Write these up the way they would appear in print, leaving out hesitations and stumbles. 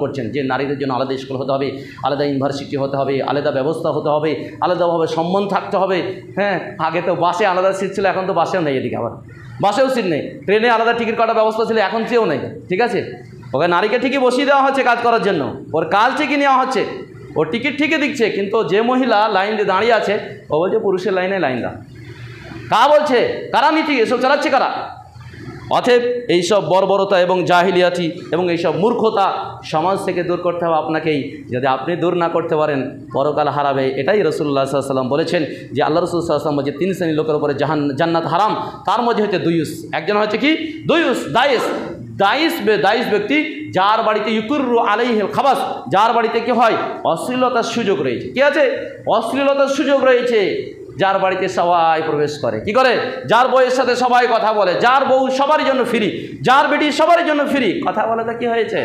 করছেন যে নারীদের জন্য আলাদা স্কুল হতে হবে, আলাদা ইউনিভার্সিটি হতে হবে, আলাদা ব্যবস্থা হতে হবে, আলাদাভাবে সম্মান থাকতে হবে। হ্যাঁ, আগে তো বাসে আলাদা সিট ছিল, এখন তো বাসেও নেই, এদিকে আবার বাসেও সিট নেই। ট্রেনে আলাদা টিকিট কাটার ব্যবস্থা ছিল, এখন সেও নেই। ঠিক আছে, ওকে নারীকে ঠিকই বসিয়ে দেওয়া হচ্ছে কাজ করার জন্য, ওর কাজ ঠিকই নেওয়া হচ্ছে, ওর টিকিট ঠিকই দিচ্ছে, কিন্তু যে মহিলা লাইন দিয়ে দাঁড়িয়ে আছে ও বলছে পুরুষের লাইনে লাইন দা। কারা বলছে? কারা নীতি এসব চালাচ্ছে? কারা? অতএব এইসব বর্বরতা এবং জাহিলিয়াতি এবং এইসব মূর্খতা সমাজ থেকে দূর করতে হবে আপনাকেই। যদি আপনি দূর না করতে পারেন পরকাল হারাবে। এটাই রাসূলুল্লাহ সাল্লাল্লাহু আলাইহি ওয়াসাল্লাম বলেছেন যে আল্লাহ রাসূল সাল্লাল্লাহু আলাইহি ওয়াসাল্লাম বলেছে 3 শ্রেণীর লোকের উপরে জান্নাত হারাম, তার মধ্যে হচ্ছে দুইউস। একজন হচ্ছে কি? দুইউস, দাইস ব্যক্তি, যার বাড়িতে ইউকুরু আলাইহিল খাবাস, যার বাড়িতে কি হয় অশ্লীলতার সুযোগ রয়েছে। কি আছে? অশ্লীলতার সুযোগ রয়েছে। যার বাড়িতে সবাই প্রবেশ করে, কি করে? যার বউয়ের সাথে সবাই কথা বলে, যার বউ সবার জন্য ফ্রি, যার বেটি সবার জন্য ফ্রি। কথা বলে তা কি হয়েছে?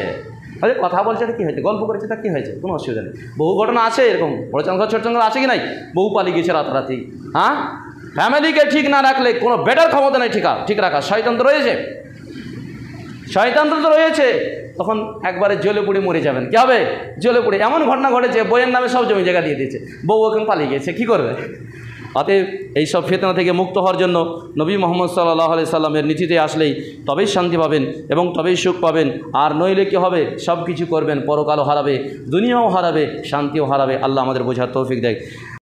আরে কথা বলছে তো কি হয়েছে? গল্প করেছে তা কি হয়েছে? কোনো অসুবিধা নেই। বহু ঘটনা আছে এরকম, বড় চাঙ্গা ছোট চাঙ্গা আছে কি নাই? বউ পালিয়ে গেছে রাতারাতি। হ্যাঁ, ফ্যামিলিকে ঠিক না রাখলে কোনো বেটার ক্ষমতা নেই ঠিক রাখা। শয়তান তো রয়েছে, শয়তান তো রয়েছে। তখন একবারে জ্বলে পুড়ে মরে যাবেন। কি হবে? জ্বলে পুড়ে। এমন ঘটনা ঘটেছে, বইয়ের নামে সব জমি জায়গা দিয়ে দিয়েছে, বউ ওখানে পালিয়ে গেছে, কি করবে? অতএব এইসব ফিতনা থেকে মুক্ত হওয়ার জন্য নবী মুহাম্মদ সাল্লাল্লাহু আলাইহি সাল্লামের নীতিতে আসলেই তবেই শান্তি পাবেন এবং তবেই সুখ পাবেন। আর নইলে কী হবে? সব কিছু করবেন, পরকালও হারাবে, দুনিয়াও হারাবে, শান্তিও হারাবে। আল্লাহ আমাদের বোঝার তৌফিক দেয়।